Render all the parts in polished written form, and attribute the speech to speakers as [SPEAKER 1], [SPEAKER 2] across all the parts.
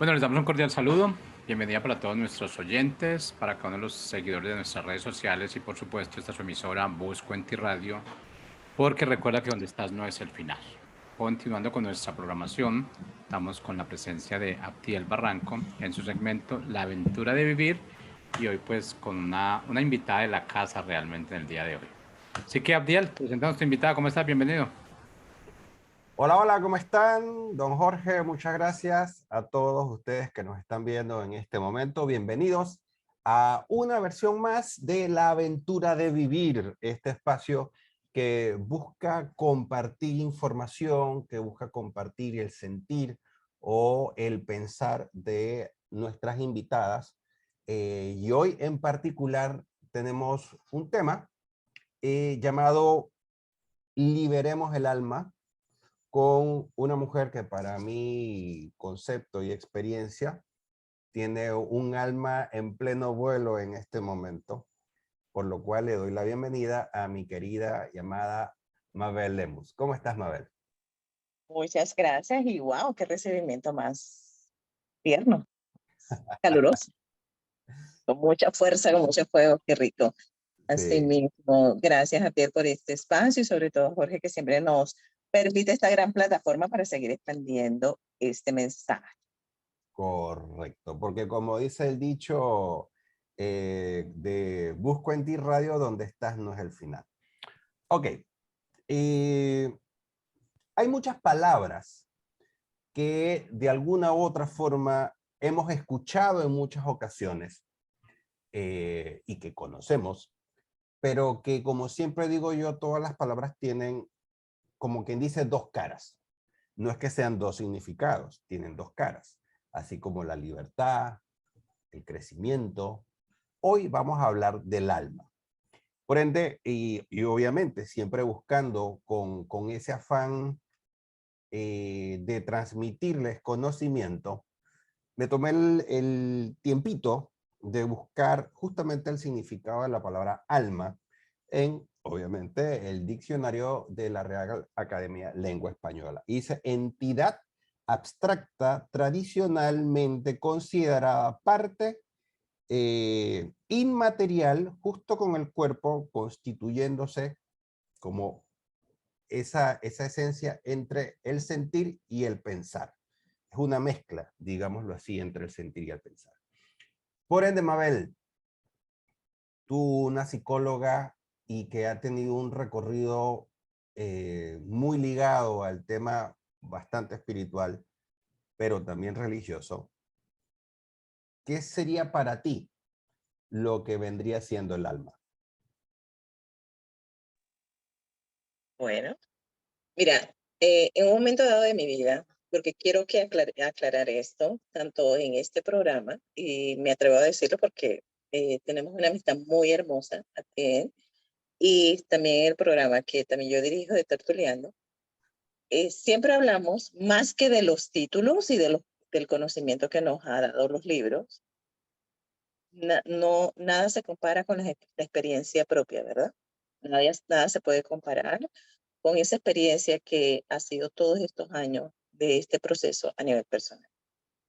[SPEAKER 1] Bueno, les damos un cordial saludo. Bienvenida para todos nuestros oyentes, para cada uno de los seguidores de nuestras redes sociales y por supuesto esta es su emisora Buscuenti Radio, porque recuerda que donde estás no es el final. Continuando con nuestra programación, estamos con la presencia de Abdiel Barranco en su segmento La aventura de vivir y hoy pues con una invitada de la casa realmente en el día de hoy. Así que Abdiel, presentamos a nuestra invitada. ¿Cómo estás? Bienvenido.
[SPEAKER 2] Hola, hola, ¿cómo están? Don Jorge, muchas gracias a todos ustedes que nos están viendo en este momento. Bienvenidos a una versión más de La aventura de vivir, este espacio que busca compartir información, que busca compartir el sentir o el pensar de nuestras invitadas. Y hoy en particular tenemos un tema llamado Liberemos el alma, con una mujer que para mi concepto y experiencia tiene un alma en pleno vuelo en este momento, por lo cual le doy la bienvenida a mi querida llamada Mabel Lemus. ¿Cómo estás, Mabel?
[SPEAKER 3] Muchas gracias y wow, qué recibimiento más tierno, caluroso, con mucha fuerza, con mucho fuego, qué rico. Así
[SPEAKER 2] Sí,
[SPEAKER 3] mismo, gracias a ti por este espacio y sobre todo Jorge que siempre nos permite esta gran plataforma para seguir expandiendo este mensaje.
[SPEAKER 2] correcto, porque como dice el dicho de Busco en ti Radio, donde estás no es el final. Ok, hay muchas palabras que de alguna u otra forma hemos escuchado en muchas ocasiones y que conocemos, pero que como siempre digo yo, todas las palabras tienen, como quien dice, dos caras. No es que sean dos significados, tienen dos caras, así como la libertad, el crecimiento. Hoy vamos a hablar del alma. Por ende, y obviamente siempre buscando con ese afán de transmitirles conocimiento, me tomé el tiempito de buscar justamente el significado de la palabra alma en, obviamente, el diccionario de la Real Academia Lengua Española. Dice, entidad abstracta tradicionalmente considerada parte inmaterial justo con el cuerpo constituyéndose como esa esencia entre el sentir y el pensar. Es una mezcla, digámoslo así, entre el sentir y el pensar. Por ende, Mabel, tú una psicóloga y que ha tenido un recorrido muy ligado al tema bastante espiritual, pero también religioso, ¿qué sería para ti lo que vendría siendo el alma?
[SPEAKER 3] Bueno, mira, en un momento dado de mi vida, porque quiero que aclarar esto, tanto en este programa, y me atrevo a decirlo porque tenemos una amistad muy hermosa, y también el programa que también yo dirijo de Tertuliano, siempre hablamos más que de los títulos y del conocimiento que nos ha dado los libros. No, nada se compara con la experiencia propia, ¿verdad? Nada se puede comparar con esa experiencia que ha sido todos estos años de este proceso a nivel personal.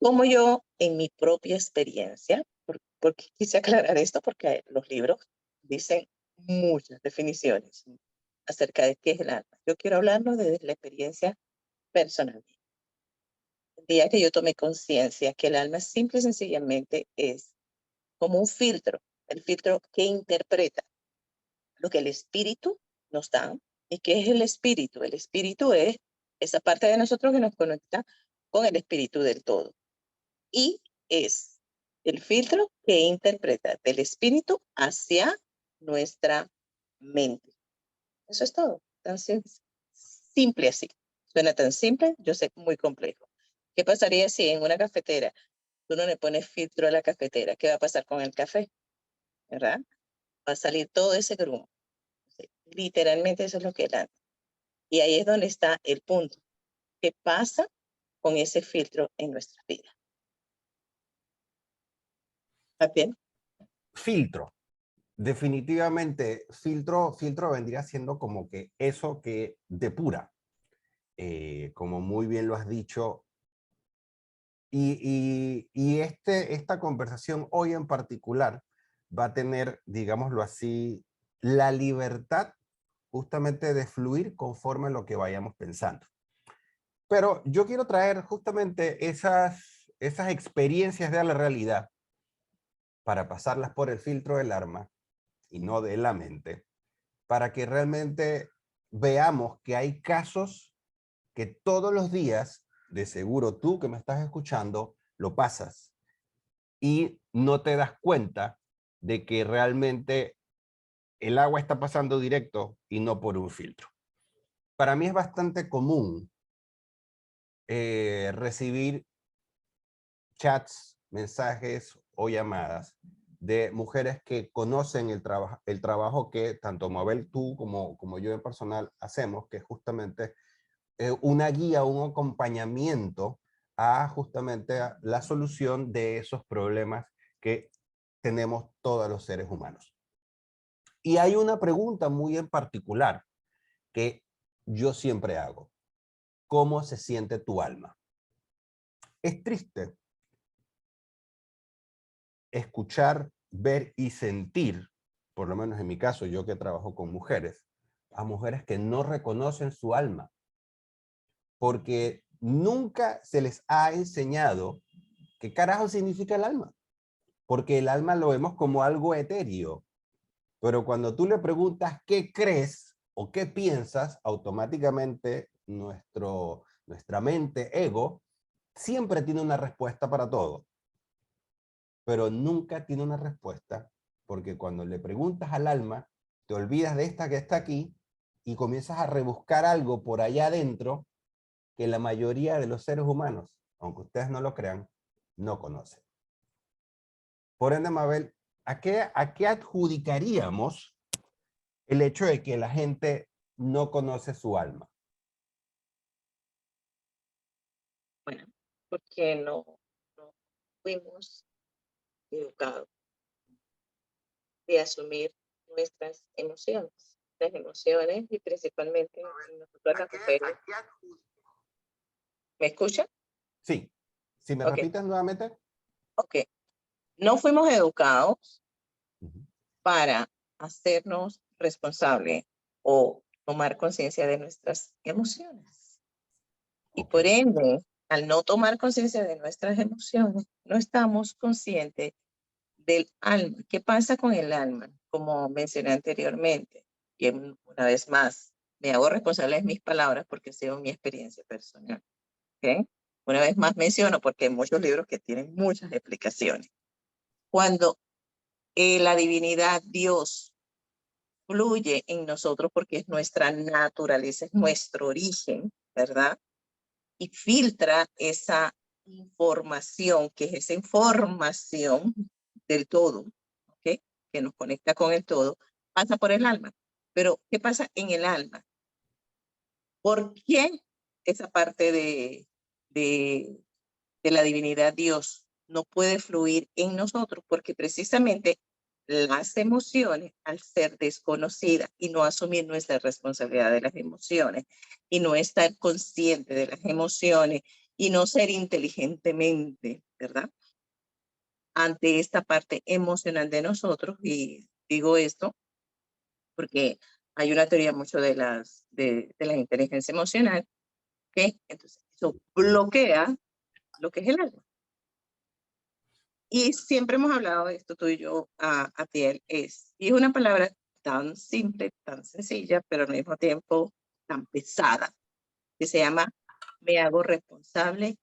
[SPEAKER 3] Como yo, en mi propia experiencia, porque quise aclarar esto, porque los libros dicen muchas definiciones acerca de qué es el alma. Yo quiero hablarlo desde la experiencia personal. El día que yo tomé conciencia que el alma simple y sencillamente es como un filtro, el filtro que interpreta lo que el espíritu nos da. ¿Y qué es el espíritu? El espíritu es esa parte de nosotros que nos conecta con el espíritu del todo. Y es el filtro que interpreta del espíritu hacia nuestra mente. Eso es todo, tan simple así. Suena tan simple, yo sé, muy complejo. ¿Qué pasaría si en una cafetera tú no le pones filtro a la cafetera? ¿Qué va a pasar con el café? ¿Verdad? Va a salir todo ese grumo. Sí, literalmente eso es lo que él hace. Y ahí es donde está el punto. ¿Qué pasa con ese filtro en nuestra vida? ¿Está bien?
[SPEAKER 2] Filtro. Definitivamente, filtro vendría siendo como que eso que depura. Como muy bien lo has dicho, Esta conversación hoy en particular va a tener, digámoslo así, la libertad justamente de fluir conforme a lo que vayamos pensando. Pero yo quiero traer justamente esas experiencias de la realidad para pasarlas por el filtro del alma y no de la mente, para que realmente veamos que hay casos que todos los días, de seguro tú que me estás escuchando, lo pasas y no te das cuenta de que realmente el agua está pasando directo y no por un filtro. Para mí es bastante común recibir chats, mensajes o llamadas de mujeres que conocen el trabajo que tanto Mabel, tú como yo en personal hacemos, que es justamente una guía, un acompañamiento a justamente a la solución de esos problemas que tenemos todos los seres humanos. Y hay una pregunta muy en particular que yo siempre hago. ¿Cómo se siente tu alma? Es triste escuchar, ver y sentir, por lo menos en mi caso, yo que trabajo con mujeres, a mujeres que no reconocen su alma, porque nunca se les ha enseñado qué carajo significa el alma, porque el alma lo vemos como algo etéreo, pero cuando tú le preguntas qué crees o qué piensas, automáticamente nuestra mente, ego, siempre tiene una respuesta para todo, pero nunca tiene una respuesta, porque cuando le preguntas al alma, te olvidas de esta que está aquí y comienzas a rebuscar algo por allá adentro que la mayoría de los seres humanos, aunque ustedes no lo crean, no conocen. Por ende, Mabel, a qué adjudicaríamos el hecho de que la gente no conoce su alma?
[SPEAKER 3] Bueno, porque no fuimos educados de asumir nuestras emociones. Las emociones y principalmente en nosotras las mujeres. ¿Me escuchan?
[SPEAKER 2] Sí. Si me
[SPEAKER 3] Ok,
[SPEAKER 2] repites nuevamente.
[SPEAKER 3] ok. No fuimos educados
[SPEAKER 2] Ujú.
[SPEAKER 3] para hacernos responsables o tomar conciencia de nuestras emociones. Y
[SPEAKER 2] Ok.
[SPEAKER 3] por ende, al no tomar conciencia de nuestras emociones, no estamos conscientes del alma. ¿Qué pasa con el alma? Como mencioné anteriormente, y una vez más, me hago responsable de mis palabras porque ha sido mi experiencia personal. ¿Okay? Una vez más menciono porque hay muchos libros que tienen muchas explicaciones. Cuando la divinidad, Dios, fluye en nosotros porque es nuestra naturaleza, es nuestro origen, ¿verdad? Y filtra esa información, que es esa información del todo, ¿ok? Que nos conecta con el todo, pasa por el alma. Pero, ¿qué pasa en el alma? ¿Por qué esa parte de la divinidad Dios no puede fluir en nosotros? Porque precisamente las emociones, al ser desconocidas y no asumir nuestra responsabilidad de las emociones y no estar consciente de las emociones y no ser inteligentemente, ¿verdad? Ante esta parte emocional de nosotros, y digo esto porque hay una teoría mucho de la inteligencia emocional, que entonces eso bloquea lo que es el alma. Y siempre hemos hablado de esto tú y yo, Atiel, y es una palabra tan simple, tan sencilla, pero al mismo tiempo tan pesada, que se llama me hago responsable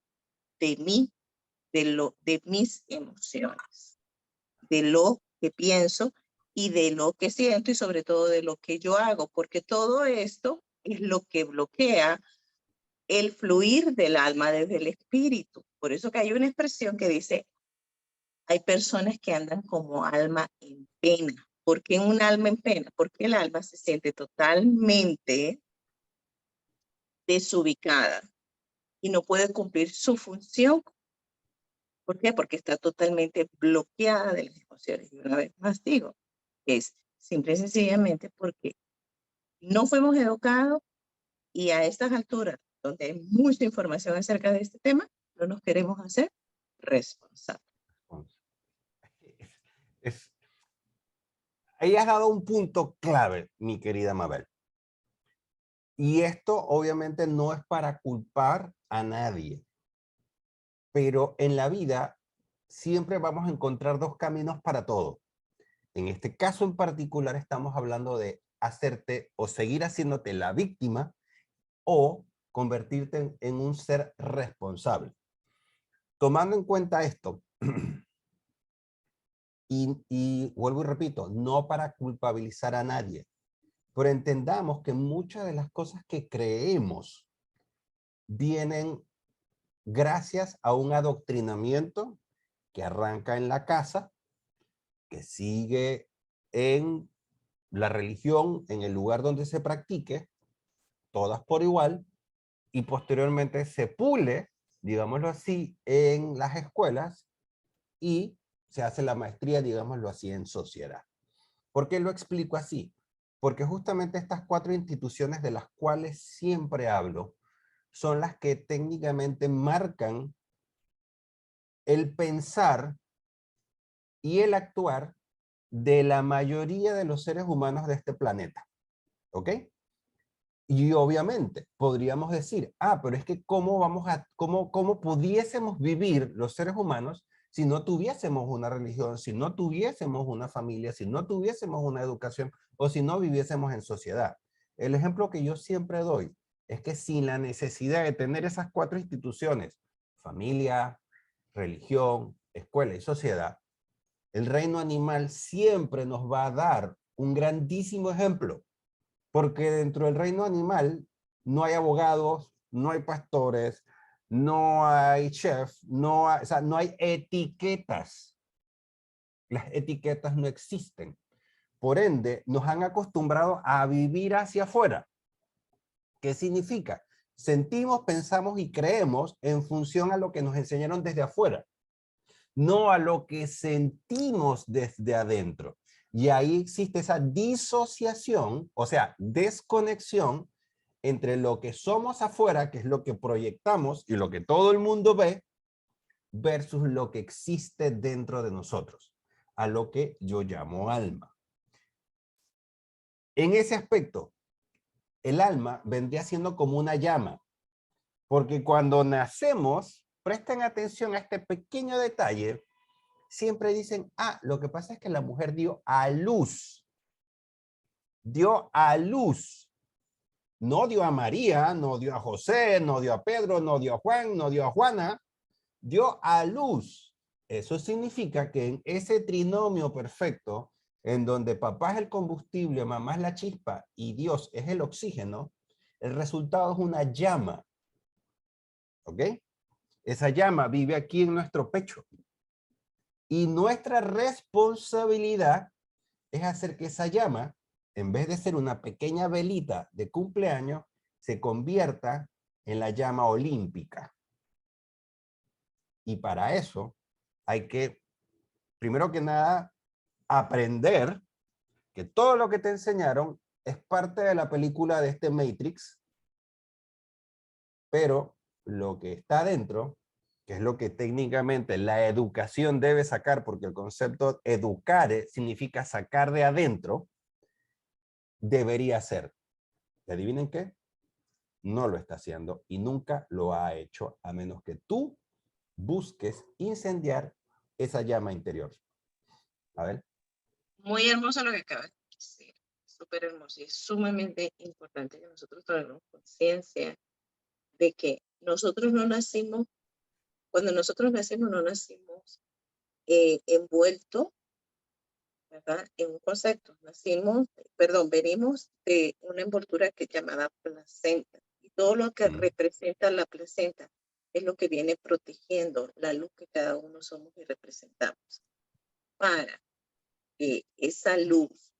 [SPEAKER 3] de mí, de mis emociones, de lo que pienso y de lo que siento y sobre todo de lo que yo hago, porque todo esto es lo que bloquea el fluir del alma desde el espíritu. Por eso que hay una expresión que dice, hay personas que andan como alma en pena. ¿Por qué un alma en pena? Porque el alma se siente totalmente desubicada y no puede cumplir su función. ¿Por qué? Porque está totalmente bloqueada de las emociones. Y una vez más digo, es simple y sencillamente porque no fuimos educados y a estas alturas, donde hay mucha información acerca de este tema, no nos queremos hacer responsable.
[SPEAKER 2] Es- Ahí has dado un punto clave, mi querida Mabel. Y esto obviamente no es para culpar a nadie, pero en la vida siempre vamos a encontrar dos caminos para todo. En este caso en particular estamos hablando de hacerte o seguir haciéndote la víctima o convertirte en un ser responsable. Tomando en cuenta esto, y vuelvo y repito, no para culpabilizar a nadie, pero entendamos que muchas de las cosas que creemos vienen gracias a un adoctrinamiento que arranca en la casa, que sigue en la religión, en el lugar donde se practique, todas por igual, y posteriormente se pule, digámoslo así, en las escuelas y se hace la maestría, digámoslo así, en sociedad. ¿Por qué lo explico así? Porque justamente estas cuatro instituciones de las cuales siempre hablo son las que técnicamente marcan el pensar y el actuar de la mayoría de los seres humanos de este planeta. ¿Ok? Y obviamente podríamos decir, pero es que cómo pudiésemos vivir los seres humanos si no tuviésemos una religión, si no tuviésemos una familia, si no tuviésemos una educación o si no viviésemos en sociedad. El ejemplo que yo siempre doy es que sin la necesidad de tener esas cuatro instituciones, familia, religión, escuela y sociedad, el reino animal siempre nos va a dar un grandísimo ejemplo. Porque dentro del reino animal no hay abogados, no hay pastores, no hay chef, no hay etiquetas. Las etiquetas no existen. Por ende, nos han acostumbrado a vivir hacia afuera. ¿Qué significa? Sentimos, pensamos y creemos en función a lo que nos enseñaron desde afuera, no a lo que sentimos desde adentro. Y ahí existe esa disociación, o sea, desconexión entre lo que somos afuera, que es lo que proyectamos y lo que todo el mundo ve, versus lo que existe dentro de nosotros, a lo que yo llamo alma. En ese aspecto, el alma vendría siendo como una llama, porque cuando nacemos, presten atención a este pequeño detalle, siempre dicen, lo que pasa es que la mujer dio a luz. Dio a luz. No dio a María, no dio a José, no dio a Pedro, no dio a Juan, no dio a Juana. Dio a luz. Eso significa que en ese trinomio perfecto, en donde papá es el combustible, mamá es la chispa y Dios es el oxígeno, el resultado es una llama. ¿Ok? Esa llama vive aquí en nuestro pecho. Y nuestra responsabilidad es hacer que esa llama, en vez de ser una pequeña velita de cumpleaños, se convierta en la llama olímpica. Y para eso hay que, primero que nada, aprender que todo lo que te enseñaron es parte de la película de este Matrix, pero lo que está dentro, que es lo que técnicamente la educación debe sacar, porque el concepto educare significa sacar de adentro, debería ser. ¿Y adivinen qué? No lo está haciendo y nunca lo ha hecho, a menos que tú busques incendiar esa llama interior. A ver.
[SPEAKER 3] Muy hermoso lo que acabas de decir. Súper hermoso y es sumamente importante que nosotros tomemos conciencia de que nosotros no nacimos, cuando nosotros nacimos no nacimos envueltos, ¿verdad? En un concepto. Venimos de una envoltura que es llamada placenta. Y todo lo que representa la placenta es lo que viene protegiendo la luz que cada uno somos y representamos. Para que esa luz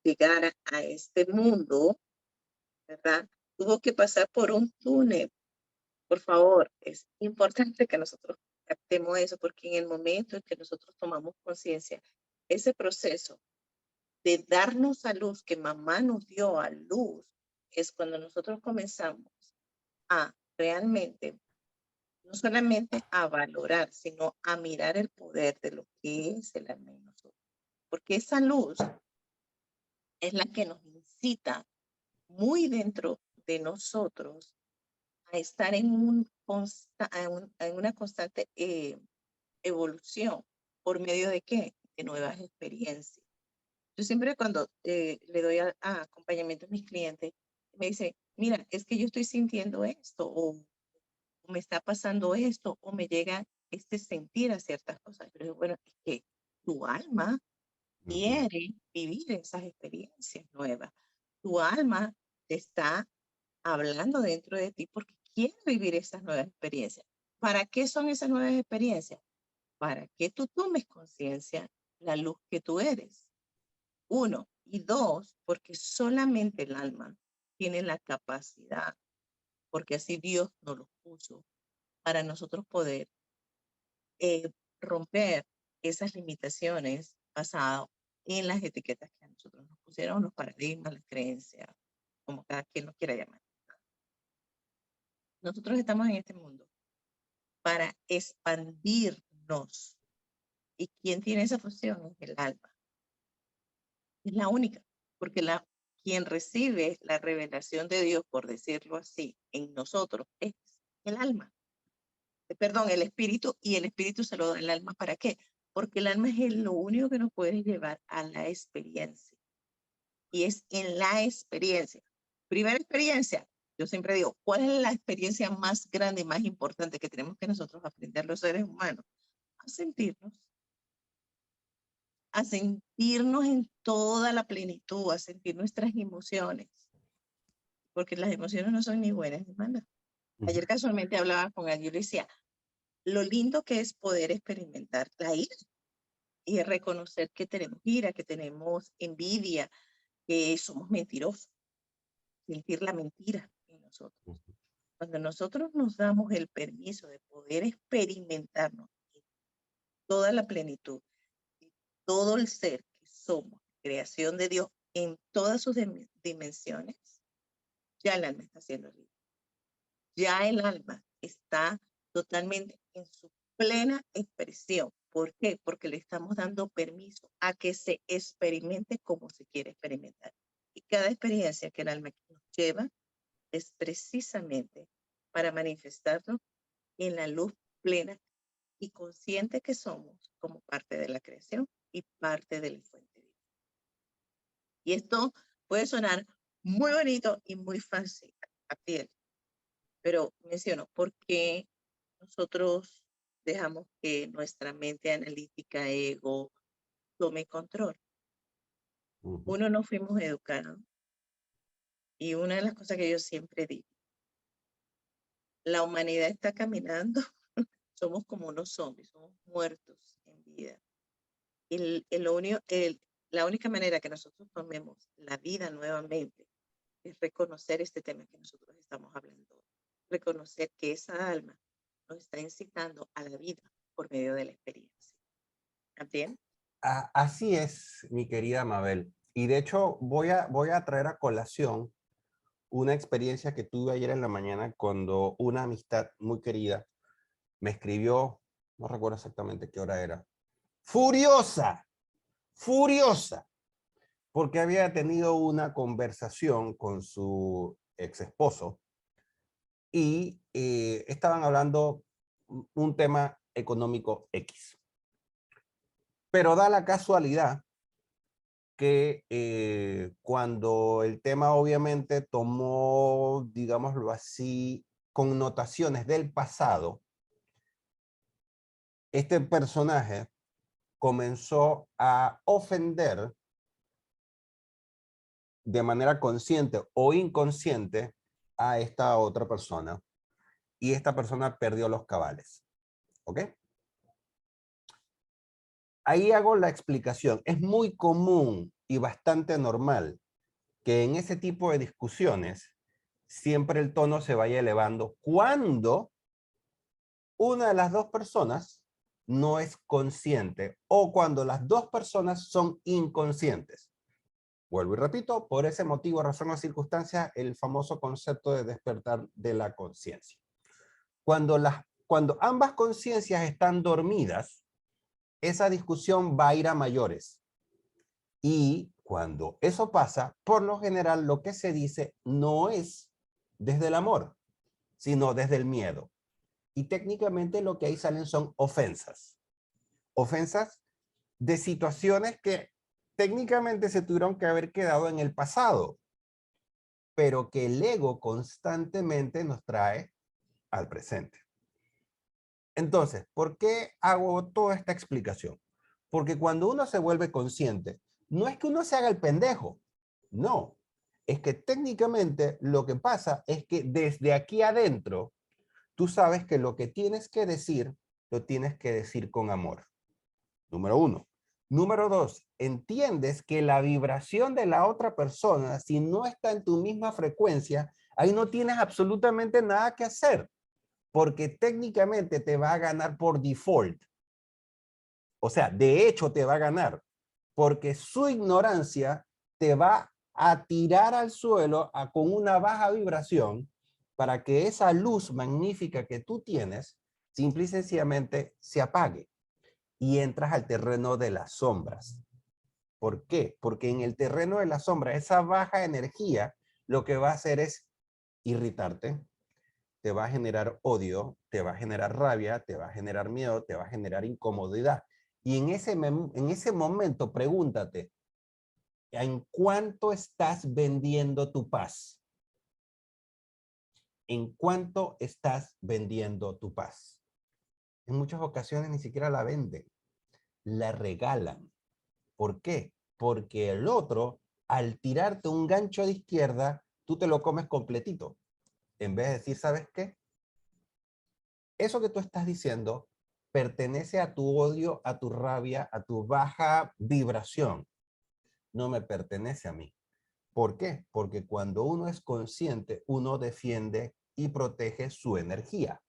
[SPEAKER 3] llegara a este mundo, ¿verdad? Tuvo que pasar por un túnel. Por favor, es importante que nosotros captemos eso, porque en el momento en que nosotros tomamos conciencia, ese proceso de darnos a luz, que mamá nos dio a luz, es cuando nosotros comenzamos a realmente no solamente a valorar, sino a mirar el poder de lo que es el alma en nosotros. Porque esa luz es la que nos incita muy dentro de nosotros a estar en, en una constante evolución. ¿Por medio de qué? De nuevas experiencias. Yo siempre cuando le doy a acompañamiento a mis clientes, me dice, mira, es que yo estoy sintiendo esto, o me está pasando esto, o me llega este sentir a ciertas cosas. Pero bueno, es que tu alma quiere vivir esas experiencias nuevas. Tu alma te está hablando dentro de ti porque quiere vivir esas nuevas experiencias. ¿Para qué son esas nuevas experiencias? Para que tú tomes conciencia la luz que tú eres. 1. Y 2, porque solamente el alma tiene la capacidad, porque así Dios nos lo puso, para nosotros poder romper esas limitaciones basadas en las etiquetas que a nosotros nos pusieron, los paradigmas, las creencias, como cada quien lo quiera llamar. Nosotros estamos en este mundo para expandirnos. ¿Y quién tiene esa función? Es el alma. Es la única, porque quien recibe la revelación de Dios, por decirlo así, en nosotros, es el alma. Perdón, el espíritu, y el espíritu se lo da el alma. ¿Para qué? Porque el alma es lo único que nos puede llevar a la experiencia. Y es en la experiencia. Primera experiencia, yo siempre digo, ¿cuál es la experiencia más grande y más importante que tenemos que nosotros aprender los seres humanos? A sentirnos en toda la plenitud, a sentir nuestras emociones, porque las emociones no son ni buenas ni malas. Ayer casualmente hablaba con alguien y le decía, lo lindo que es poder experimentar la ira y reconocer que tenemos ira, que tenemos envidia, que somos mentirosos, sentir la mentira en nosotros. Cuando nosotros nos damos el permiso de poder experimentarnos en toda la plenitud, todo el ser que somos, creación de Dios en todas sus dimensiones, ya el alma está siendo libre. Ya el alma está totalmente en su plena expresión. ¿Por qué? Porque le estamos dando permiso a que se experimente como se quiere experimentar. Y cada experiencia que el alma nos lleva es precisamente para manifestarnos en la luz plena y consciente que somos como parte de la creación y parte de la fuente divina. Y esto puede sonar muy bonito y muy fácil a piel, pero menciono, ¿por qué nosotros dejamos que nuestra mente analítica, ego, tome control? Uno, no fuimos educados. Y una de las cosas que yo siempre digo, la humanidad está caminando, somos como unos zombies, somos muertos en vida. La única manera que nosotros tomemos la vida nuevamente es reconocer este tema que nosotros estamos hablando. Reconocer que esa alma nos está incitando a la vida por medio de la experiencia. ¿Entiendes?
[SPEAKER 2] Así es, mi querida Mabel. Y de hecho voy a traer a colación una experiencia que tuve ayer en la mañana cuando una amistad muy querida me escribió, no recuerdo exactamente qué hora era, furiosa, porque había tenido una conversación con su ex esposo y estaban hablando un tema económico X. Pero da la casualidad que cuando el tema obviamente tomó, digámoslo así, connotaciones del pasado, este personaje comenzó a ofender de manera consciente o inconsciente a esta otra persona y esta persona perdió los cabales. ¿Ok? Ahí hago la explicación. Es muy común y bastante normal que en ese tipo de discusiones siempre el tono se vaya elevando cuando una de las dos personas no es consciente o cuando las dos personas son inconscientes. Vuelvo y repito, por ese motivo, razón o circunstancia, el famoso concepto de despertar de la conciencia. Cuando las cuando ambas conciencias están dormidas, esa discusión va a ir a mayores. Y cuando eso pasa, por lo general lo que se dice no es desde el amor, sino desde el miedo. Y técnicamente lo que ahí salen son ofensas. Ofensas de situaciones que técnicamente se tuvieron que haber quedado en el pasado, pero que el ego constantemente nos trae al presente. Entonces, ¿por qué hago toda esta explicación? Porque cuando uno se vuelve consciente, no es que uno se haga el pendejo, no. Es que técnicamente lo que pasa es que desde aquí adentro, tú sabes que lo que tienes que decir, lo tienes que decir con amor. Número uno. Número dos, entiendes que la vibración de la otra persona, si no está en tu misma frecuencia, ahí no tienes absolutamente nada que hacer, porque técnicamente te va a ganar por default. O sea, de hecho te va a ganar, porque su ignorancia te va a tirar al suelo con una baja vibración para que esa luz magnífica que tú tienes, simple y sencillamente se apague y entras al terreno de las sombras. ¿Por qué? Porque en el terreno de las sombras, esa baja energía lo que va a hacer es irritarte, te va a generar odio, te va a generar rabia, te va a generar miedo, te va a generar incomodidad. Y en ese momento pregúntate, ¿en cuánto estás vendiendo tu paz? ¿En cuánto estás vendiendo tu paz? En muchas ocasiones ni siquiera la venden, la regalan. ¿Por qué? Porque el otro, al tirarte un gancho de izquierda, tú te lo comes completito. En vez de decir, ¿sabes qué? Eso que tú estás diciendo pertenece a tu odio, a tu rabia, a tu baja vibración. No me pertenece a mí. ¿Por qué? Porque cuando uno es consciente, uno defiende y protege su energía.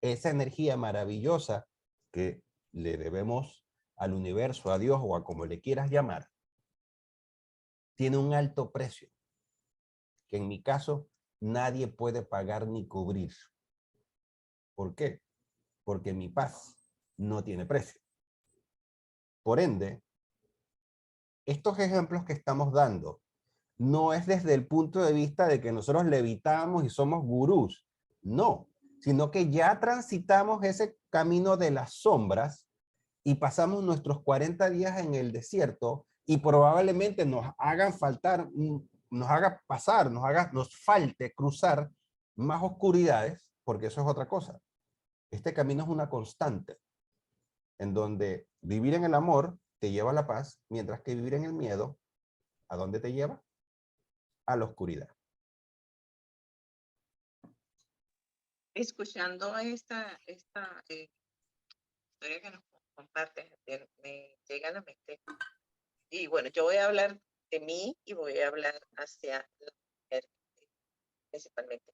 [SPEAKER 2] Esa energía maravillosa que le debemos al universo, a Dios o a como le quieras llamar, tiene un alto precio, que en mi caso nadie puede pagar ni cubrir. ¿Por qué? Porque mi paz no tiene precio. Por ende, estos ejemplos que estamos dando no es desde el punto de vista de que nosotros levitamos y somos gurús, no, sino que ya transitamos ese camino de las sombras y pasamos nuestros 40 días en el desierto y probablemente nos hagan faltar, nos haga pasar, nos falte cruzar más oscuridades, porque eso es otra cosa. Este camino es una constante, en donde vivir en el amor te lleva a la paz, mientras que vivir en el miedo, ¿a dónde te lleva? A la oscuridad.
[SPEAKER 3] Escuchando esta historia que nos compartes, me llega a la mente. Y bueno, yo voy a hablar de mí y voy a hablar hacia la mujer principalmente.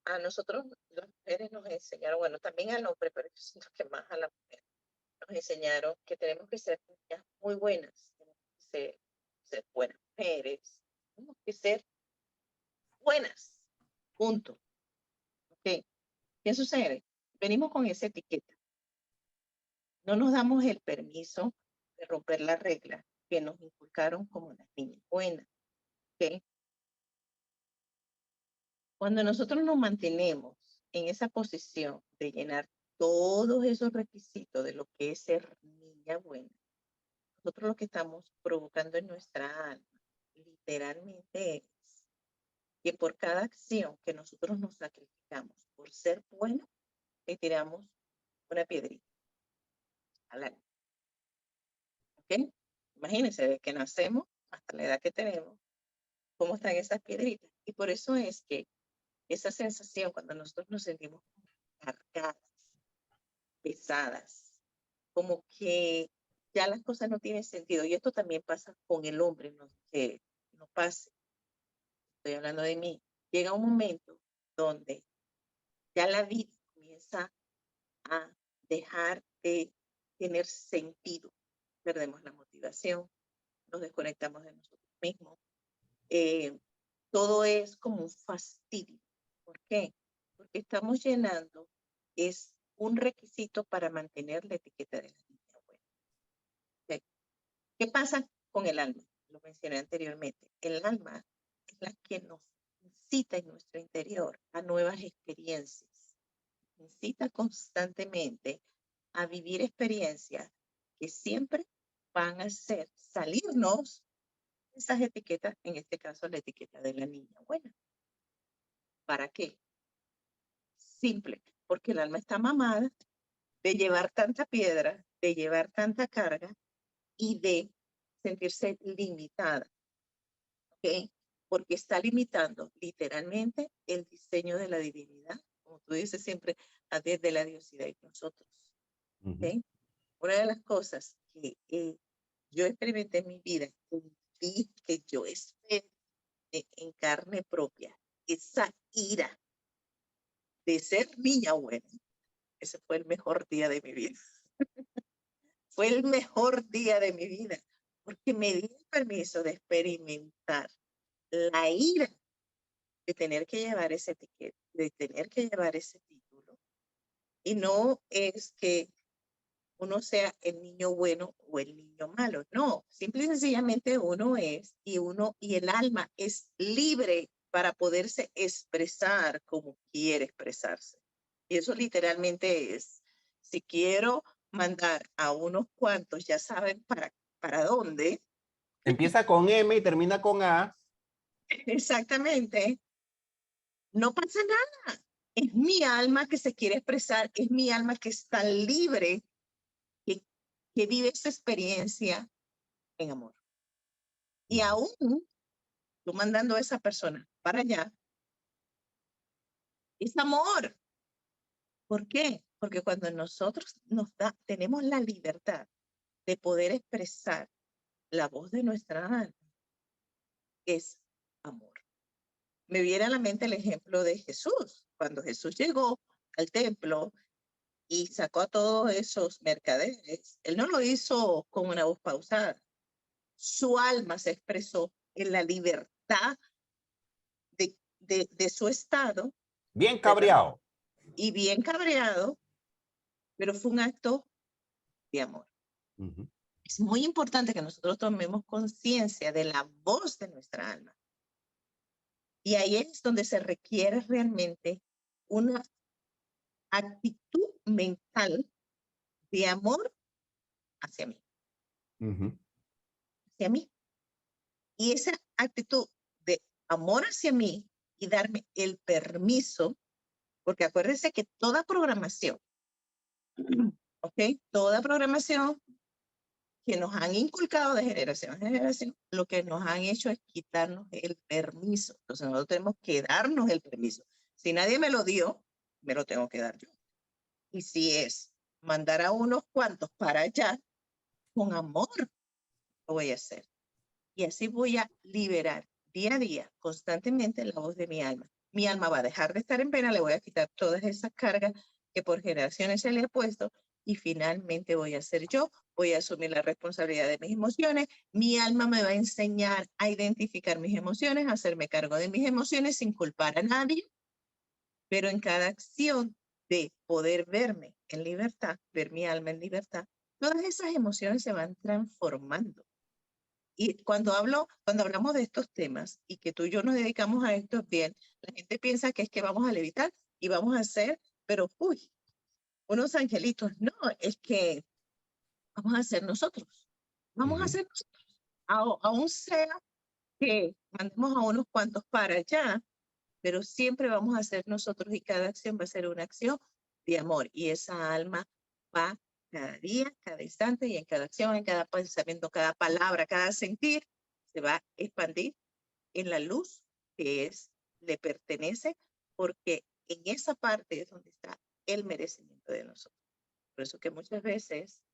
[SPEAKER 3] A nosotros, las mujeres, nos enseñaron, bueno, también al hombre, pero yo siento que más a la mujer, nos enseñaron que tenemos que ser niñas muy buenas, tenemos que ser buenas mujeres, tenemos que ser buenas, punto. ¿Ok? ¿Qué sucede? Venimos con esa etiqueta. No nos damos el permiso de romper la regla que nos inculcaron como las niñas buenas. ¿Ok? Cuando nosotros nos mantenemos en esa posición de llenar todos esos requisitos de lo que es ser niña buena, nosotros lo que estamos provocando en nuestra alma literalmente es que por cada acción que nosotros nos sacrificamos por ser buenos, le tiramos una piedrita al alma. ¿Ok? Imagínense, desde que nacemos hasta la edad que tenemos, cómo están esas piedritas. Y por eso es que esa sensación, cuando nosotros nos sentimos cargadas, pesadas, como que ya las cosas no tienen sentido. Y esto también pasa con el hombre, no que no pase. Estoy hablando de mí. Llega un momento donde ya la vida comienza a dejar de tener sentido. Perdemos la motivación, nos desconectamos de nosotros mismos. Todo es como un fastidio. ¿Por qué? Porque estamos llenando, es un requisito para mantener la etiqueta de la niña buena. ¿Okay? ¿Qué pasa con el alma? Lo mencioné anteriormente. El alma es la que nos incita en nuestro interior a nuevas experiencias. Incita constantemente a vivir experiencias que siempre van a hacer salirnos esas etiquetas, en este caso la etiqueta de la niña buena. ¿Para qué? Simple, porque el alma está mamada de llevar tanta piedra, de llevar tanta carga y de sentirse limitada, ¿ok? Porque está limitando literalmente el diseño de la divinidad, como tú dices siempre, desde la diosidad en nosotros, ¿ok? Una de las cosas que yo experimenté en mi vida, que yo experimenté en carne propia, esa ira de ser niña buena, ese fue el mejor día de mi vida. Fue el mejor día de mi vida, porque me di el permiso de experimentar la ira de tener que llevar ese etiqueta, de tener que llevar ese título. Y no es que uno sea el niño bueno o el niño malo, no, simple y sencillamente uno es, y el alma es libre para poderse expresar como quiere expresarse. Y eso literalmente es, si quiero mandar a unos cuantos, ya saben para dónde.
[SPEAKER 2] Empieza con M y termina con A.
[SPEAKER 3] Exactamente. No pasa nada. Es mi alma que se quiere expresar, es mi alma que está libre, que vive esa experiencia en amor. Y aún tú mandando a esa persona para allá, es amor. ¿Por qué? Porque cuando nosotros tenemos la libertad de poder expresar la voz de nuestra alma, es amor. Me viene a la mente el ejemplo de Jesús. Cuando Jesús llegó al templo y sacó a todos esos mercaderes, él no lo hizo con una voz pausada. Su alma se expresó en la libertad de su estado.
[SPEAKER 2] Bien cabreado.
[SPEAKER 3] Y bien cabreado, pero fue un acto de amor. Es muy importante que nosotros tomemos conciencia de la voz de nuestra alma. Y ahí es donde se requiere realmente una actitud mental de amor hacia mí. Hacia mí. Y esa actitud de amor hacia mí y darme el permiso, porque acuérdense que toda programación, ¿ok? Toda programación que nos han inculcado de generación a generación, lo que nos han hecho es quitarnos el permiso. Entonces nosotros tenemos que darnos el permiso. Si nadie me lo dio, me lo tengo que dar yo. Y si es mandar a unos cuantos para allá, con amor lo voy a hacer. Y así voy a liberar día a día, constantemente, la voz de mi alma. Mi alma va a dejar de estar en pena, le voy a quitar todas esas cargas que por generaciones se le ha puesto y finalmente voy a ser yo, voy a asumir la responsabilidad de mis emociones. Mi alma me va a enseñar a identificar mis emociones, a hacerme cargo de mis emociones sin culpar a nadie, pero en cada acción de poder verme en libertad, ver mi alma en libertad, todas esas emociones se van transformando. Y cuando hablamos de estos temas y que tú y yo nos dedicamos a esto bien, la gente piensa que es que vamos a levitar y vamos a hacer, pero uy, unos angelitos. No, es que vamos a ser nosotros. Vamos a ser nosotros. Aún sea que mandemos a unos cuantos para allá, pero siempre vamos a ser nosotros y cada acción va a ser una acción de amor. Y esa alma va cada día, cada instante y en cada acción, en cada pensamiento, cada palabra, cada sentir, se va a expandir en la luz que le pertenece, porque en esa parte es donde está el merecimiento de nosotros. Por eso que muchas veces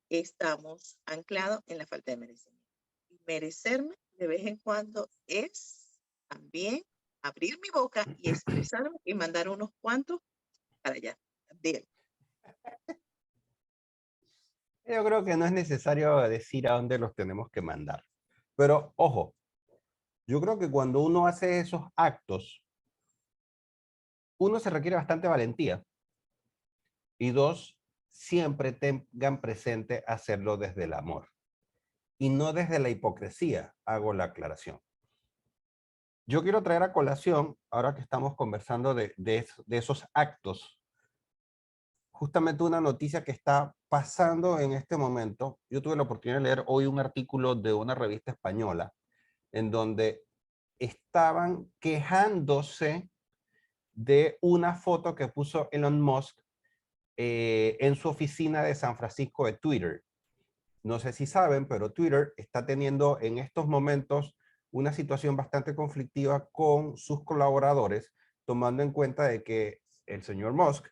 [SPEAKER 3] estamos anclados en la falta de merecimiento. Y merecerme de vez en cuando es también abrir mi boca y expresarme y mandar unos cuantos para allá. Bien.
[SPEAKER 2] Yo creo que no es necesario decir a dónde los tenemos que mandar. Pero ojo, yo creo que cuando uno hace esos actos, uno, se requiere bastante valentía, y dos, siempre tengan presente hacerlo desde el amor y no desde la hipocresía, hago la aclaración. Yo quiero traer a colación, ahora que estamos conversando de esos actos, justamente una noticia que está pasando en este momento. Yo tuve la oportunidad de leer hoy un artículo de una revista española en donde estaban quejándose de una foto que puso Elon Musk en su oficina de San Francisco de Twitter. No sé si saben, pero Twitter está teniendo en estos momentos una situación bastante conflictiva con sus colaboradores, tomando en cuenta de que el señor Musk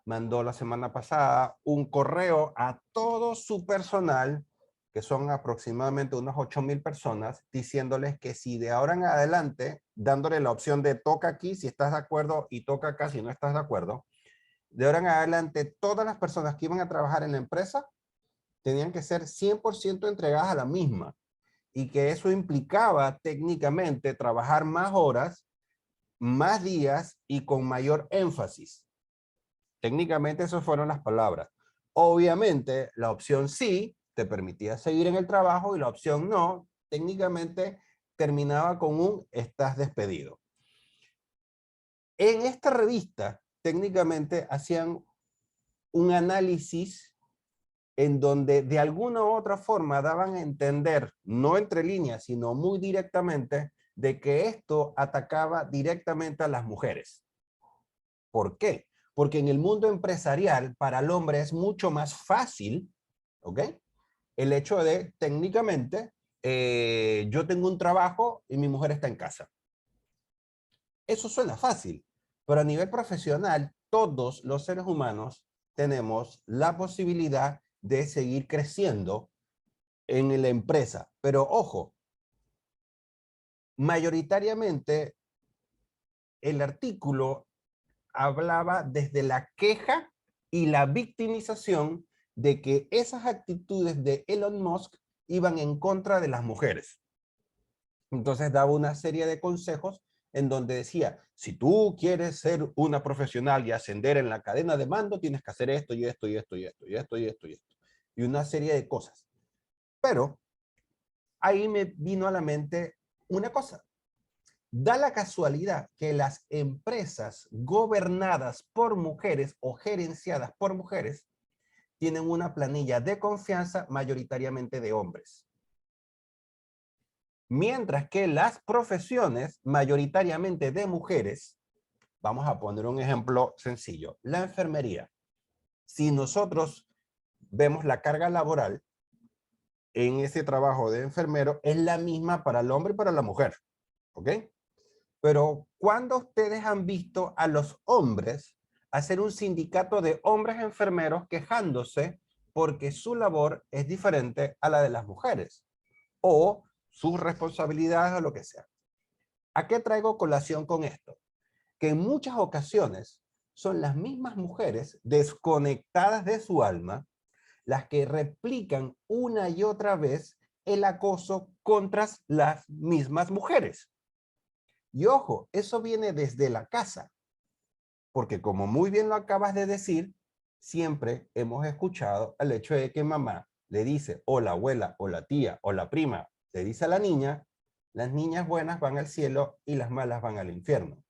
[SPEAKER 2] mandó la semana pasada un correo a todo su personal, que son aproximadamente unas 8,000 personas, diciéndoles que si de ahora en adelante, dándole la opción de toca aquí si estás de acuerdo y toca acá si no estás de acuerdo, de ahora en adelante todas las personas que iban a trabajar en la empresa tenían que ser 100% entregadas a la misma, y que eso implicaba técnicamente trabajar más horas, más días y con mayor énfasis. Técnicamente esas fueron las palabras. Obviamente la opción sí te permitía seguir en el trabajo y la opción no, técnicamente terminaba con un estás despedido. En esta revista técnicamente hacían un análisis en donde de alguna u otra forma daban a entender, no entre líneas, sino muy directamente, de que esto atacaba directamente a las mujeres. ¿Por qué? Porque en el mundo empresarial, para el hombre es mucho más fácil, ¿ok? El hecho de, técnicamente, yo tengo un trabajo y mi mujer está en casa. Eso suena fácil, pero a nivel profesional, todos los seres humanos tenemos la posibilidad de seguir creciendo en la empresa. Pero ojo, mayoritariamente el artículo hablaba desde la queja y la victimización de que esas actitudes de Elon Musk iban en contra de las mujeres. Entonces daba una serie de consejos en donde decía, si tú quieres ser una profesional y ascender en la cadena de mando, tienes que hacer esto y esto y esto y esto y esto y esto y esto. Y una serie de cosas. Pero ahí me vino a la mente una cosa. Da la casualidad que las empresas gobernadas por mujeres o gerenciadas por mujeres tienen una planilla de confianza mayoritariamente de hombres. Mientras que las profesiones mayoritariamente de mujeres, vamos a poner un ejemplo sencillo, la enfermería. Si nosotros vemos la carga laboral en ese trabajo de enfermero, es la misma para el hombre y para la mujer, ¿ok? Pero ¿cuándo ustedes han visto a los hombres hacer un sindicato de hombres enfermeros quejándose porque su labor es diferente a la de las mujeres o sus responsabilidades o lo que sea? ¿A qué traigo colación con esto? Que en muchas ocasiones son las mismas mujeres desconectadas de su alma las que replican una y otra vez el acoso contra las mismas mujeres. Y ojo, eso viene desde la casa, porque como muy bien lo acabas de decir, siempre hemos escuchado el hecho de que mamá le dice, o la abuela, o la tía, o la prima, le dice a la niña, las niñas buenas van al cielo y las malas van al infierno.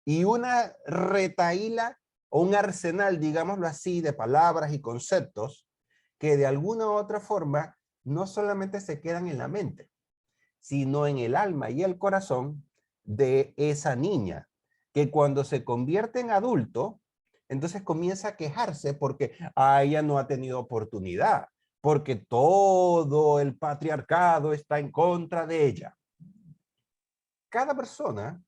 [SPEAKER 2] Y una retahíla o un arsenal, digámoslo así, de palabras y conceptos que de alguna u otra forma no solamente se quedan en la mente, sino en el alma y el corazón de esa niña, que cuando se convierte en adulto, entonces comienza a quejarse porque ella no ha tenido oportunidad, porque todo el patriarcado está en contra de ella. Cada persona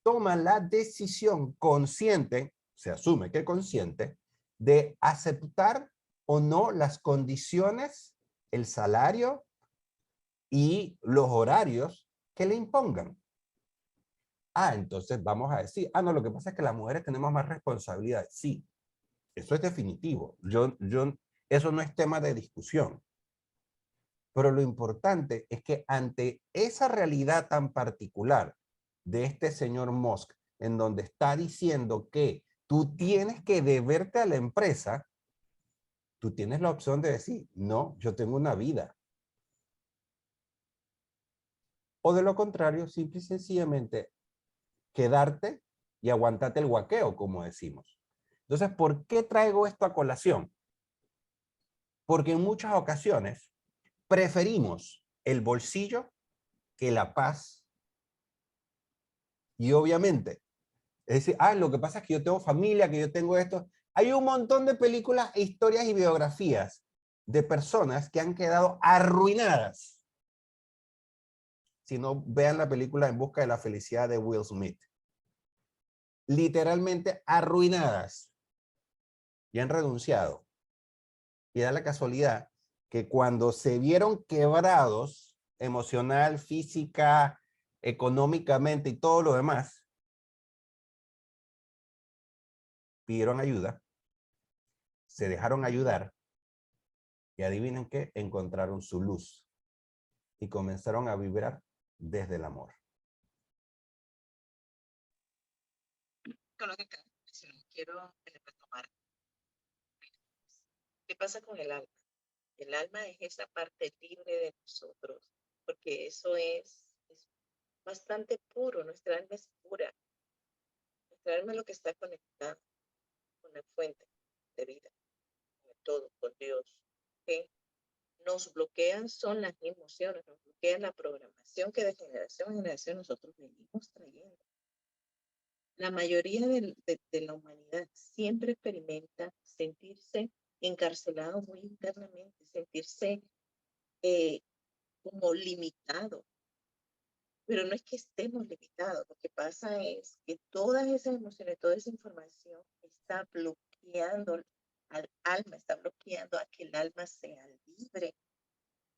[SPEAKER 2] toma la decisión consciente, se asume que consciente, de aceptar o no las condiciones, el salario y los horarios que le impongan. Entonces vamos a decir, no, lo que pasa es que las mujeres tenemos más responsabilidad. Sí, eso es definitivo. Eso no es tema de discusión. Pero lo importante es que ante esa realidad tan particular de este señor Musk, en donde está diciendo que tú tienes que deberte a la empresa, tú tienes la opción de decir, no, yo tengo una vida. O de lo contrario, simple y sencillamente quedarte y aguantarte el guaqueo, como decimos. Entonces, ¿por qué traigo esto a colación? Porque en muchas ocasiones preferimos el bolsillo que la paz. Y obviamente, es decir, lo que pasa es que yo tengo familia, que yo tengo esto. Hay un montón de películas, historias y biografías de personas que han quedado arruinadas. Si no, vean la película En busca de la felicidad de Will Smith. Literalmente arruinadas. Y han renunciado. Y da la casualidad que cuando se vieron quebrados emocional, física, económicamente y todo lo demás, pidieron ayuda, se dejaron ayudar y adivinen qué, encontraron su luz y comenzaron a vibrar desde el amor.
[SPEAKER 3] Con lo que acabas de mencionar, quiero retomar. ¿Qué pasa con el alma? El alma es esa parte libre de nosotros, porque eso es bastante puro, nuestra alma es pura. Nuestra alma es lo que está conectado con la fuente de vida, con todo, con Dios. ¿Okay? Nos bloquean son las emociones, nos bloquean la programación que de generación en generación nosotros venimos trayendo. La mayoría de la humanidad siempre experimenta sentirse encarcelado muy internamente, sentirse como limitado. Pero no es que estemos limitados, lo que pasa es que todas esas emociones, toda esa información está bloqueando al alma, está bloqueando a que el alma sea libre.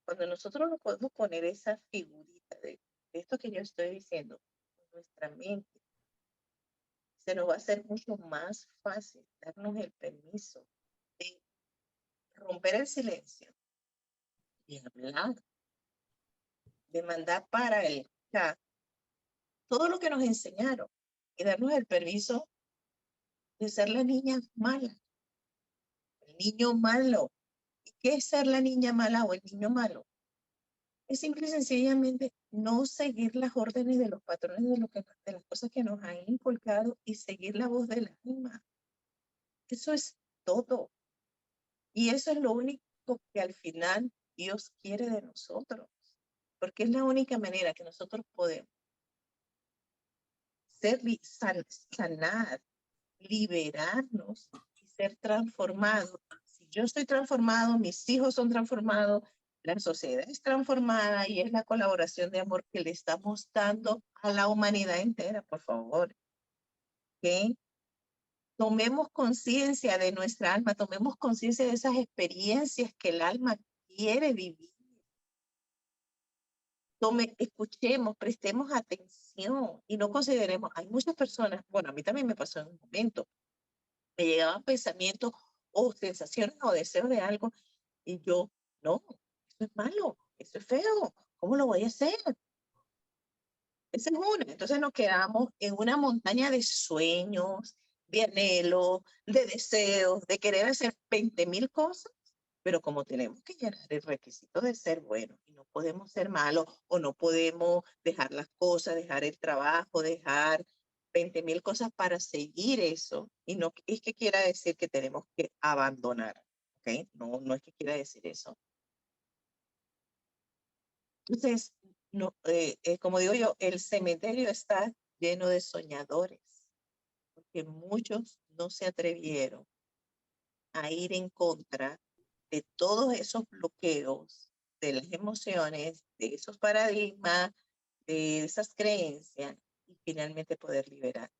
[SPEAKER 3] Cuando nosotros no podemos poner esa figurita de esto que yo estoy diciendo en nuestra mente, se nos va a hacer mucho más fácil darnos el permiso de romper el silencio, de hablar, de mandar para el chat todo lo que nos enseñaron y darnos el permiso de ser la niña mala, el niño malo. ¿Y qué es ser la niña mala o el niño malo? Es simple y sencillamente no seguir las órdenes de los patrones de las cosas que nos han inculcado y seguir la voz del alma. Eso es todo. Y eso es lo único que al final Dios quiere de nosotros. Porque es la única manera que nosotros podemos sanar, liberarnos y ser transformados. Si yo estoy transformado, mis hijos son transformados, la sociedad es transformada y es la colaboración de amor que le estamos dando a la humanidad entera, por favor. ¿Okay? Tomemos conciencia de nuestra alma, tomemos conciencia de esas experiencias que el alma quiere vivir. Escuchemos, prestemos atención y no consideremos, hay muchas personas, bueno, a mí también me pasó en un momento, me llegaban pensamientos o sensaciones o deseos de algo y yo, no, eso es malo, eso es feo, ¿cómo lo voy a hacer? Esa es una. Entonces nos quedamos en una montaña de sueños, de anhelos, de deseos, de querer hacer 20,000 cosas, pero como tenemos que llenar el requisito de ser buenos y no podemos ser malos o no podemos dejar las cosas, dejar el trabajo, dejar 20,000 cosas para seguir eso, y no es que quiera decir que tenemos que abandonar, ¿ok? No, no es que quiera decir eso. Entonces, no, como digo yo, el cementerio está lleno de soñadores, porque muchos no se atrevieron a ir en contra de todos esos bloqueos, de las emociones, de esos paradigmas, de esas creencias, y finalmente poder liberar.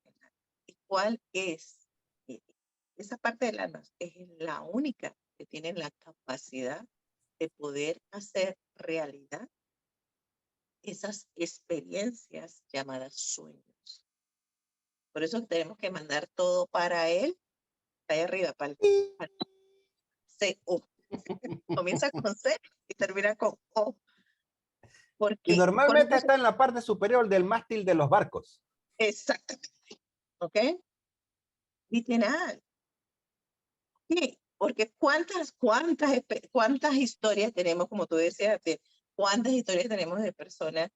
[SPEAKER 3] ¿Y cuál es? Esa parte del alma es la única que tiene la capacidad de poder hacer realidad esas experiencias llamadas sueños. Por eso tenemos que mandar todo para él, ahí arriba, para el C-O. Comienza con C y termina con O.
[SPEAKER 2] Y
[SPEAKER 3] Porque
[SPEAKER 2] normalmente está en la parte superior del mástil de los barcos.
[SPEAKER 3] exactamente. ¿ok? Literal. Sí, porque cuántas historias tenemos, como tú decías, cuántas historias tenemos de personas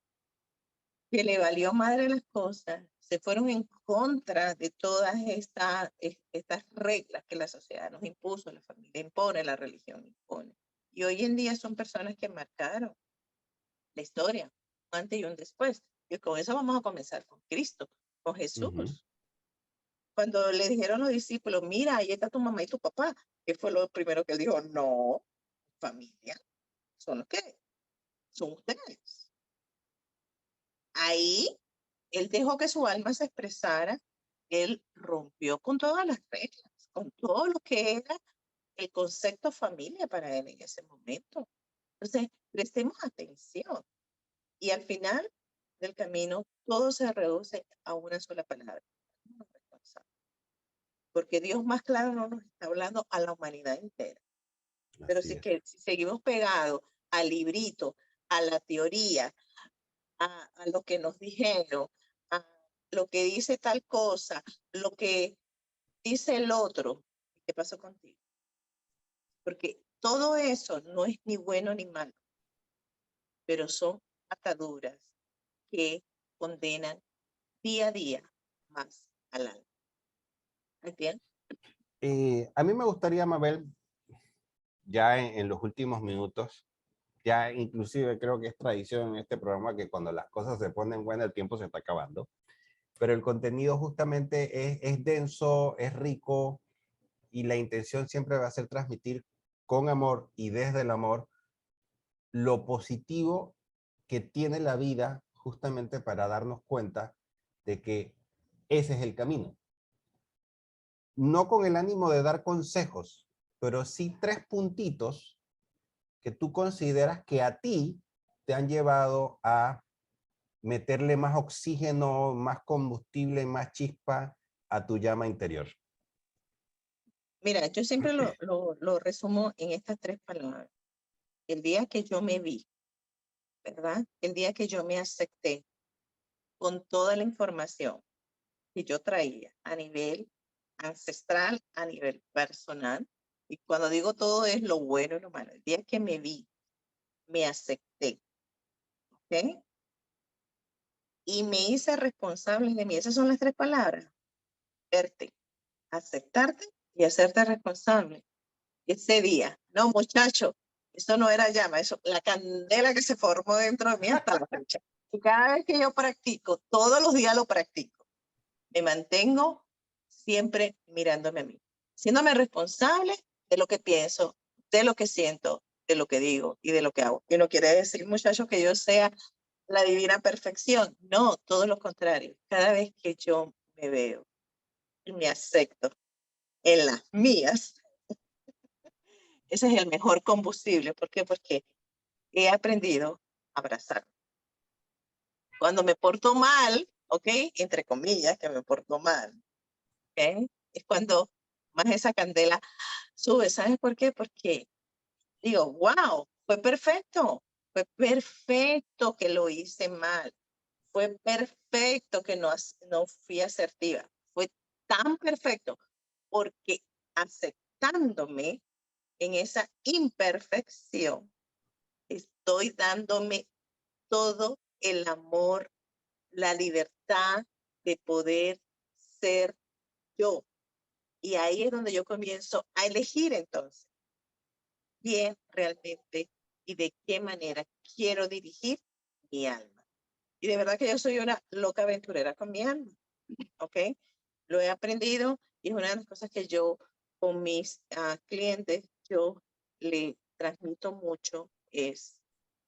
[SPEAKER 3] que le valió madre las cosas, se fueron en contra de todas estas reglas que la sociedad nos impuso, la familia impone, la religión impone. Y hoy en día son personas que marcaron la historia, un antes y un después. Y con eso vamos a comenzar con Cristo, con Jesús.
[SPEAKER 2] Ujú.
[SPEAKER 3] Cuando le dijeron los discípulos, mira, ahí está tu mamá y tu papá, ¿qué fue lo primero que él dijo? No, familia, ¿son los que? Son ustedes. Ahí él dejó que su alma se expresara, él rompió con todas las reglas, con todo lo que era el concepto familia para él en ese momento. Entonces, prestemos atención y al final del camino todo se reduce a una sola palabra. Porque Dios más claro no nos está hablando a la humanidad entera. Pero
[SPEAKER 2] Así es.
[SPEAKER 3] si seguimos pegados al librito, a la teoría, a lo que nos dijeron, a lo que dice tal cosa, lo que dice el otro, ¿qué pasó contigo? Porque todo eso no es ni bueno ni malo, pero son ataduras que condenan día a día más al alma. ¿Entiendes?
[SPEAKER 2] A mí me gustaría, Mabel, ya en los últimos minutos, ya inclusive creo que es tradición en este programa que cuando las cosas se ponen buenas el tiempo se está acabando, pero el contenido justamente es denso, es rico y la intención siempre va a ser transmitir con amor y desde el amor lo positivo que tiene la vida justamente para darnos cuenta de que ese es el camino. No con el ánimo de dar consejos, pero sí 3 puntitos que tú consideras que a ti te han llevado a meterle más oxígeno, más combustible, más chispa a tu llama interior.
[SPEAKER 3] Mira, yo siempre lo resumo en estas 3 palabras. El día que yo me vi, ¿verdad? El día que yo me acepté con toda la información que yo traía a nivel ancestral, a nivel personal, y cuando digo todo es lo bueno y lo malo. El día que me vi, me acepté, ¿ok? Y me hice responsable de mí. Esas son las 3 palabras. Verte, aceptarte y hacerte responsable. Ese día, no, muchacho, eso no era llama, eso, la candela que se formó dentro de mí hasta la fecha. Y cada vez que yo practico, todos los días lo practico, me mantengo siempre mirándome a mí, siéndome responsable de lo que pienso, de lo que siento, de lo que digo y de lo que hago. Y no quiere decir, muchachos, que yo sea la divina perfección. No, todo lo contrario. Cada vez que yo me veo y me acepto en las mías, ese es el mejor combustible. ¿Por qué? Porque he aprendido a abrazar. Cuando me porto mal, ¿ok? Entre comillas, que me porto mal, ¿ok? Es cuando más esa candela sube. ¿Sabes por qué? Porque digo, wow, fue perfecto que lo hice mal, fue perfecto que no fui asertiva, fue tan perfecto porque aceptándome en esa imperfección, estoy dándome todo el amor, la libertad de poder ser yo. Y ahí es donde yo comienzo a elegir entonces quién realmente y de qué manera quiero dirigir mi alma. Y de verdad que yo soy una loca aventurera con mi alma, ¿ok? Lo he aprendido y es una de las cosas que yo con mis clientes, yo le transmito mucho, es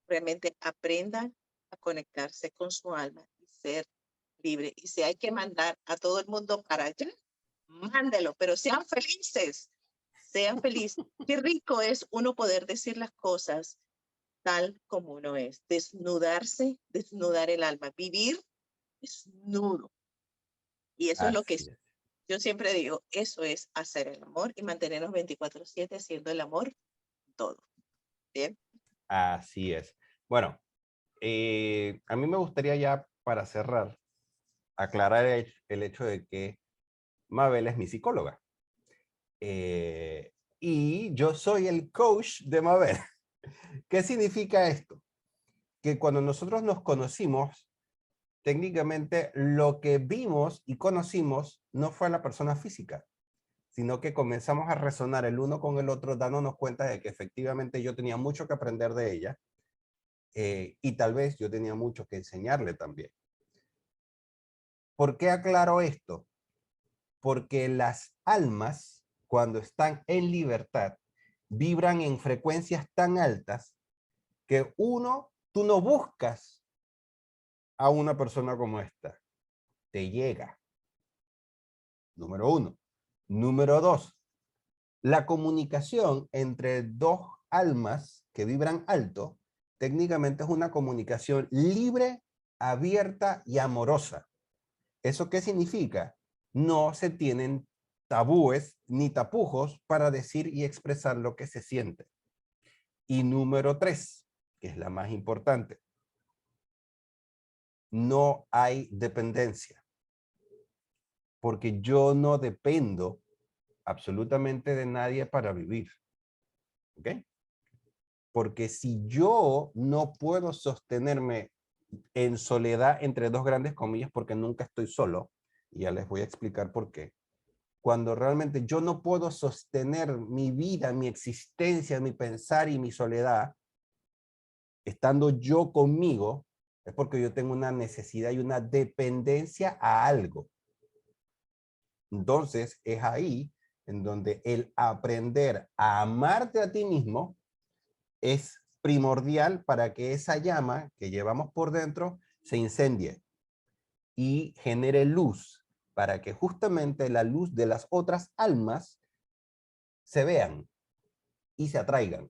[SPEAKER 3] realmente aprendan a conectarse con su alma y ser libre. Y si hay que mandar a todo el mundo para allá, mándelo, pero sean felices, sean felices. Qué rico es uno poder decir las cosas tal como uno es, desnudarse, desnudar el alma, vivir desnudo. Y eso es lo que
[SPEAKER 2] Así es.
[SPEAKER 3] yo siempre digo, eso es hacer el amor y mantenernos 24/7 haciendo el amor todo. ¿Bien?
[SPEAKER 2] Así es. Bueno, a mí me gustaría ya para cerrar, aclarar el hecho de que Mabel es mi psicóloga. Y yo soy el coach de Mabel. ¿Qué significa esto? Que cuando nosotros nos conocimos, técnicamente lo que vimos y conocimos no fue a la persona física, sino que comenzamos a resonar el uno con el otro, dándonos cuenta de que efectivamente yo tenía mucho que aprender de ella, y tal vez yo tenía mucho que enseñarle también. ¿Por qué aclaro esto? Porque las almas, cuando están en libertad, vibran en frecuencias tan altas que tú no buscas a una persona como esta, te llega. Número 1. Número 2. La comunicación entre dos almas que vibran alto, técnicamente es una comunicación libre, abierta y amorosa. ¿Eso qué significa? No se tienen tabúes ni tapujos para decir y expresar lo que se siente. Y número 3, que es la más importante, no hay dependencia. Porque yo no dependo absolutamente de nadie para vivir. ¿Ok? Porque si yo no puedo sostenerme en soledad entre dos grandes comillas, porque nunca estoy solo, y ya les voy a explicar por qué. Cuando realmente yo no puedo sostener mi vida, mi existencia, mi pensar y mi soledad, estando yo conmigo, es porque yo tengo una necesidad y una dependencia a algo. Entonces, es ahí en donde el aprender a amarte a ti mismo es primordial para que esa llama que llevamos por dentro se incendie y genere luz, para que justamente la luz de las otras almas se vean y se atraigan.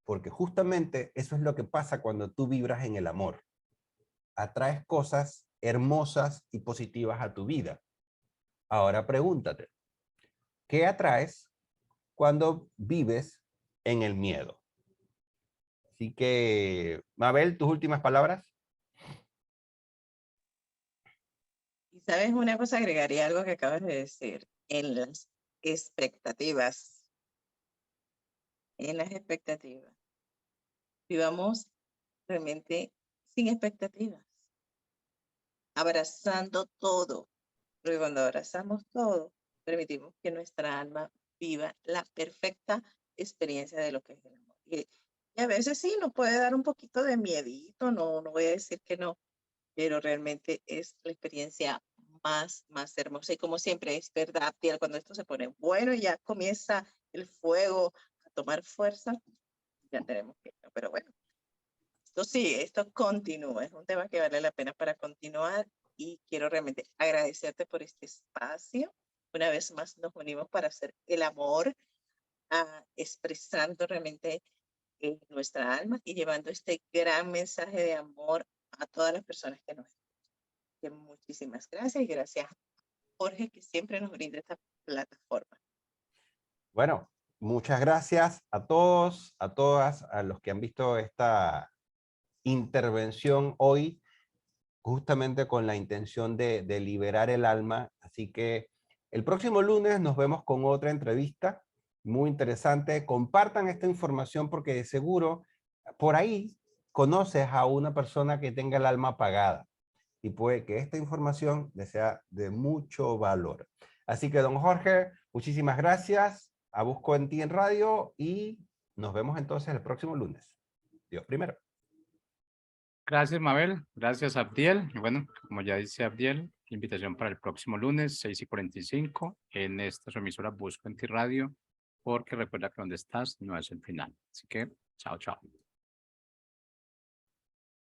[SPEAKER 2] Porque justamente eso es lo que pasa cuando tú vibras en el amor. Atraes cosas hermosas y positivas a tu vida. Ahora pregúntate, ¿qué atraes cuando vives en el miedo? Así que, Mabel, tus últimas palabras.
[SPEAKER 3] Y sabes, una cosa, agregaría algo que acabas de decir, en las expectativas. En las expectativas. Vivamos realmente sin expectativas, abrazando todo. Porque cuando abrazamos todo, permitimos que nuestra alma viva la perfecta experiencia de lo que es el amor. Y a veces sí, nos puede dar un poquito de miedito, no voy a decir que no, pero realmente es la experiencia más hermosa. Y como siempre, es verdad, Abdiel, cuando esto se pone bueno y ya comienza el fuego a tomar fuerza, ya tenemos que, pero bueno, esto sí, esto continúa, es un tema que vale la pena para continuar y quiero realmente agradecerte por este espacio. Una vez más nos unimos para hacer el amor, expresando realmente nuestra alma y llevando este gran mensaje de amor a todas las personas que nos escuchan. Muchísimas gracias y gracias a Jorge que siempre nos brinda esta plataforma.
[SPEAKER 2] Bueno, muchas gracias a todos, a todas, a los que han visto esta intervención hoy, justamente con la intención de liberar el alma. Así que el próximo lunes nos vemos con otra entrevista muy interesante. Compartan esta información porque de seguro por ahí conoces a una persona que tenga el alma apagada y puede que esta información le sea de mucho valor. Así que, don Jorge, muchísimas gracias. A Busco en Ti en Radio y nos vemos entonces el próximo lunes. Dios primero.
[SPEAKER 1] Gracias, Mabel. Gracias, Abdiel. Y bueno, como ya dice Abdiel, invitación para el próximo lunes, 6:45, en esta su emisora Busco en Ti Radio, porque recuerda que donde estás no es el final. Así que, chao, chao.